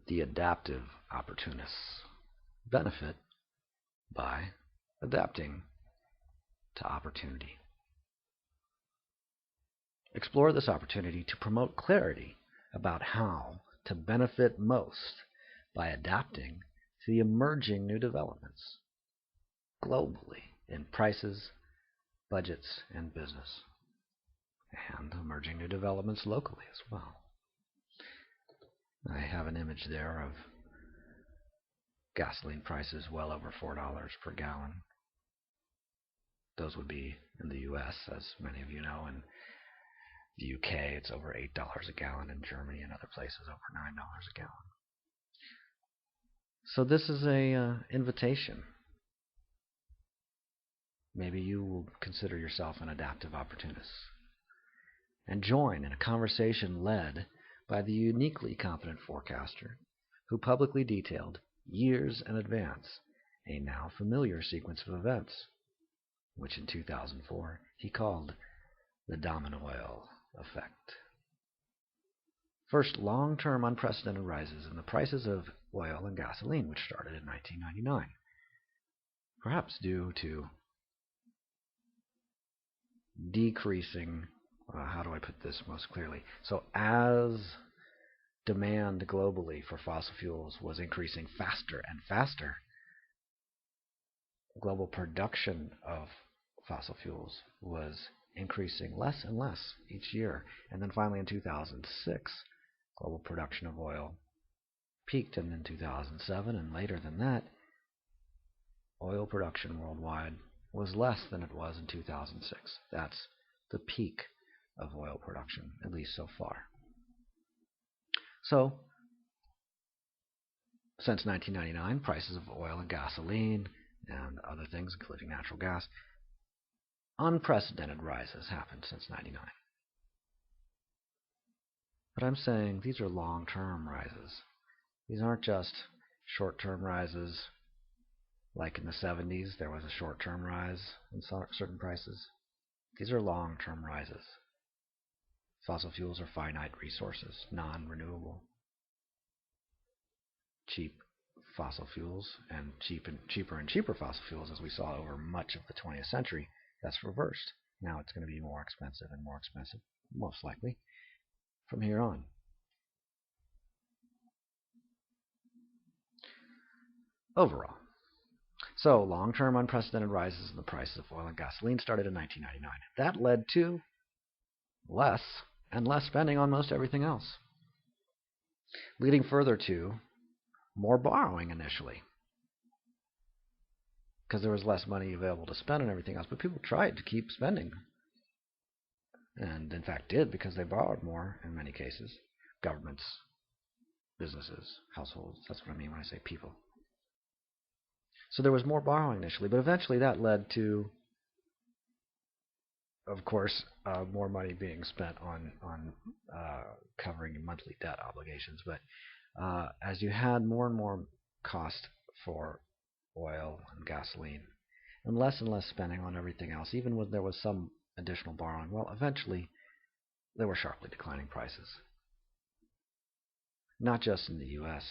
The adaptive opportunists benefit by adapting to opportunity. Explore this opportunity to promote clarity about how to benefit most by adapting to the emerging new developments globally in prices, budgets, and business, and emerging new developments locally as well. I have an image there of gasoline prices well over $4 per gallon. Those would be in the U.S., as many of you know. In the U.K., it's over $8 a gallon. In Germany and other places, over $9 a gallon. So this is an invitation. Maybe you will consider yourself an adaptive opportunist and join in a conversation led by the uniquely competent forecaster who publicly detailed years in advance a now familiar sequence of events, which in 2004 he called the domino oil effect. First, long-term unprecedented rises in the prices of oil and gasoline, which started in 1999, perhaps due to decreasing, how do I put this most clearly? So as demand globally for fossil fuels was increasing faster and faster, global production of fossil fuels was increasing less and less each year. And then finally in 2006, global production of oil peaked, and in 2007 and later than that, oil production worldwide was less than it was in 2006. That's the peak of oil production, at least so far. So, since 1999, prices of oil and gasoline and other things, including natural gas, unprecedented rises happened since 99. But I'm saying these are long-term rises. These aren't just short-term rises. Like in the 70s, there was a short-term rise in certain prices. These are long-term rises. Fossil fuels are finite resources, non-renewable. Cheap fossil fuels and cheaper and cheaper fossil fuels, as we saw over much of the 20th century, that's reversed. Now it's going to be more expensive and more expensive, most likely, from here on. Overall, so long-term unprecedented rises in the prices of oil and gasoline started in 1999. That led to less and less spending on most everything else, leading further to more borrowing initially, because there was less money available to spend on everything else. But people tried to keep spending, and in fact did, because they borrowed more in many cases. Governments, businesses, households, that's what I mean when I say people. So there was more borrowing initially, but eventually that led to, of course, more money being spent on covering monthly debt obligations. But as you had more and more cost for oil and gasoline, and less spending on everything else, even when there was some additional borrowing, well, eventually there were sharply declining prices. Not just in the U.S.,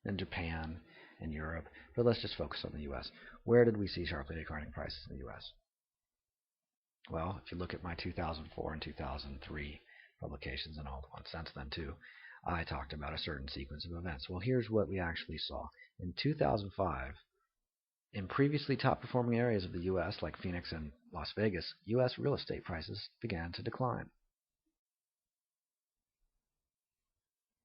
in Japan, in Europe, but let's just focus on the U.S. Where did we see sharply declining prices in the U.S.? Well, if you look at my 2004 and 2003 publications, and all the ones since then too, I talked about a certain sequence of events. Well, here's what we actually saw. In 2005, in previously top-performing areas of the U.S., like Phoenix and Las Vegas, U.S. real estate prices began to decline.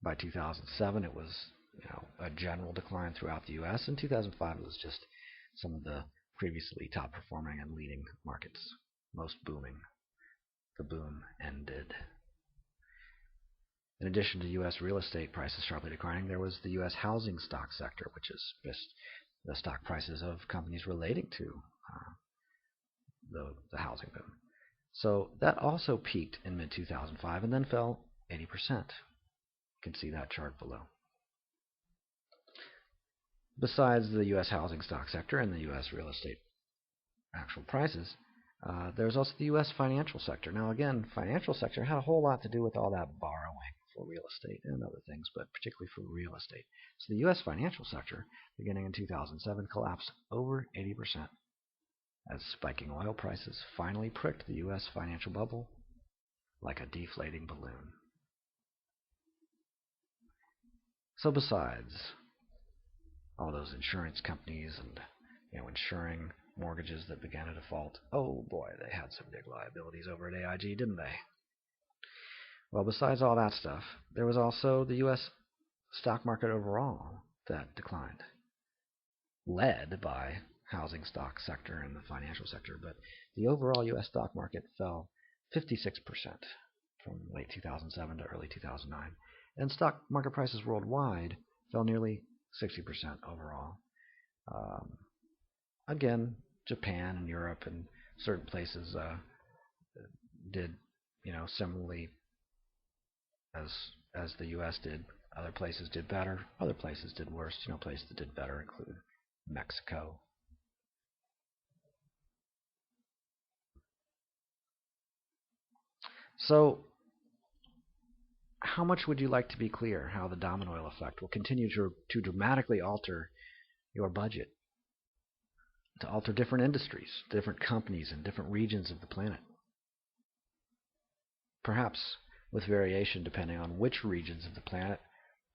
By 2007, it was a general decline throughout the U.S. In 2005, it was just some of the previously top-performing and leading markets, most booming. The boom ended. In addition to U.S. real estate prices sharply declining, there was the U.S. housing stock sector, which is just the stock prices of companies relating to the housing boom. So that also peaked in mid-2005 and then fell 80%. You can see that chart below. Besides the U.S. housing stock sector and the U.S. real estate actual prices, there's also the U.S. financial sector. Now again, financial sector had a whole lot to do with all that borrowing for real estate and other things, but particularly for real estate. So the U.S. financial sector, beginning in 2007, collapsed over 80% as spiking oil prices finally pricked the U.S. financial bubble like a deflating balloon. So besides all those insurance companies and insuring mortgages that began to default, oh boy, they had some big liabilities over at AIG, didn't they? Well, besides all that stuff, there was also the U.S. stock market overall that declined, led by housing stock sector and the financial sector. But the overall U.S. stock market fell 56% from late 2007 to early 2009. And stock market prices worldwide fell nearly 60% overall. Again, Japan and Europe and certain places did, similarly as the U.S. did. Other places did better. Other places did worse. Places that did better include Mexico. So, how much would you like to be clear how the domino effect will continue to dramatically alter your budget, to alter different industries, different companies, and different regions of the planet? Perhaps with variation depending on which regions of the planet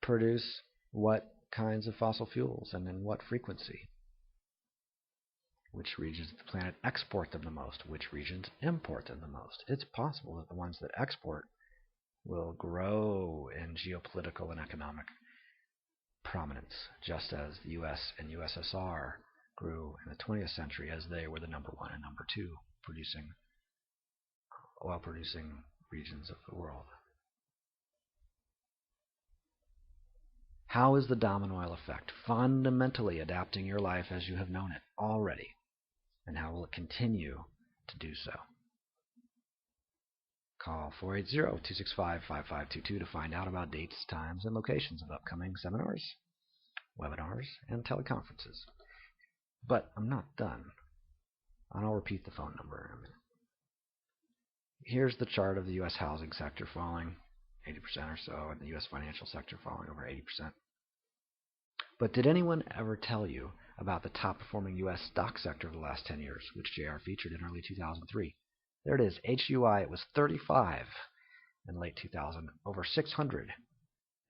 produce what kinds of fossil fuels and in what frequency. Which regions of the planet export them the most, which regions import them the most. It's possible that the ones that export will grow in geopolitical and economic prominence, just as the U.S. and USSR grew in the 20th century as they were the number one and number two oil-producing regions of the world. How is the domino effect fundamentally adapting your life as you have known it already? And how will it continue to do so? Call 480-265-5522 to find out about dates, times, and locations of upcoming seminars, webinars, and teleconferences. But I'm not done. And I'll repeat the phone number. Here's the chart of the U.S. housing sector falling 80% or so, and the U.S. financial sector falling over 80%. But did anyone ever tell you about the top-performing U.S. stock sector of the last 10 years, which JR featured in early 2003? There it is, HUI. It was 35 in late 2000, over 600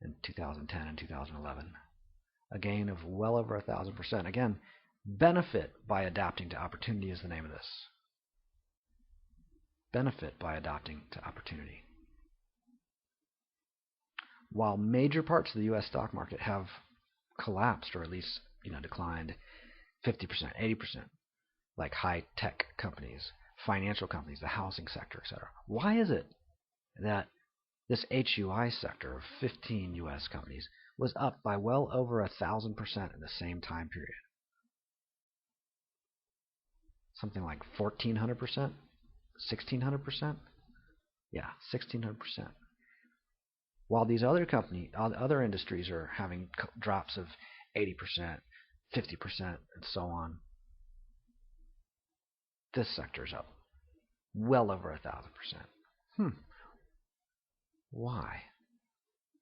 in 2010 and 2011. A gain of well over 1,000%. Again, benefit by adapting to opportunity is the name of this. Benefit by adapting to opportunity. While major parts of the U.S. stock market have collapsed, or at least declined 50%, 80%, like high-tech companies, financial companies, the housing sector, etc. Why is it that this HUI sector of 15 U.S. companies was up by well over 1,000% in the same time period? Something like 1,400%? 1,600%? Yeah, 1,600%. While these other industries are having drops of 80%, 50%, and so on, this sector's up well over 1,000%. Why?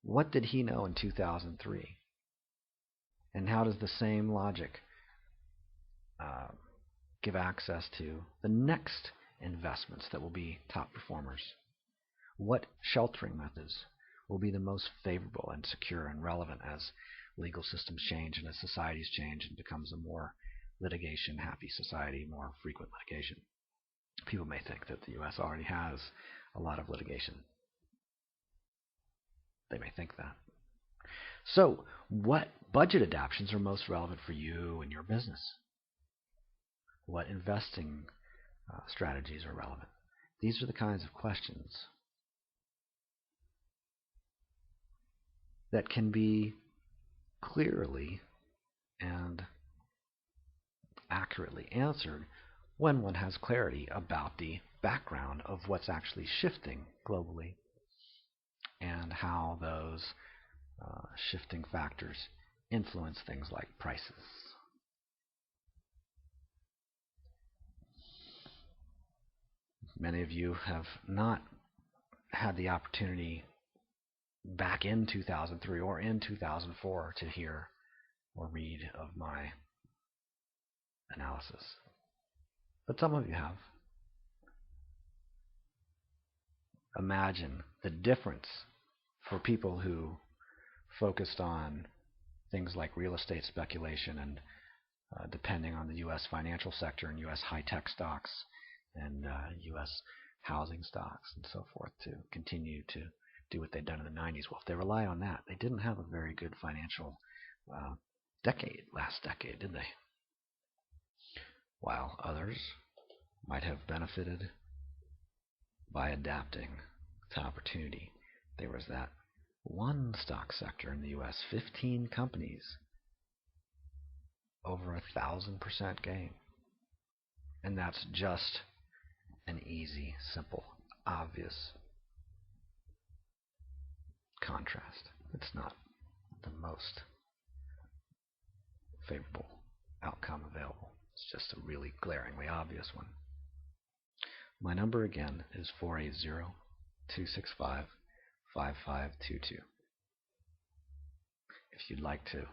What did he know in 2003? And how does the same logic give access to the next investments that will be top performers? What sheltering methods will be the most favorable and secure and relevant as legal systems change and as societies change and becomes a more litigation-happy society, more frequent litigation? People may think that the U.S. already has a lot of litigation. They may think that. So, what budget adaptations are most relevant for you and your business? What investing strategies are relevant? These are the kinds of questions that can be clearly and accurately answered when one has clarity about the background of what's actually shifting globally and how those shifting factors influence things like prices. Many of you have not had the opportunity back in 2003 or in 2004 to hear or read of my analysis. But some of you have. Imagine the difference for people who focused on things like real estate speculation and depending on the U.S. financial sector and U.S. high-tech stocks and U.S. housing stocks and so forth to continue to do what they'd done in the 90s. Well, if they rely on that, they didn't have a very good financial last decade, did they? While others might have benefited by adapting to opportunity. There was that one stock sector in the U.S., 15 companies, over 1,000% gain. And that's just an easy, simple, obvious contrast. It's not the most favorable outcome available. It's just a really glaringly obvious one. My number again is 480-265-5522. If you'd like to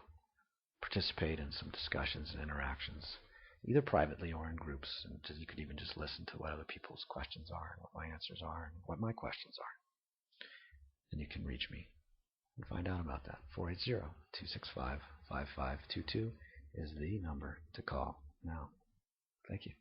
participate in some discussions and interactions, either privately or in groups, and you could even just listen to what other people's questions are and what my answers are and what my questions are, then you can reach me and find out about that. 480-265-5522 is the number to call now. Thank you.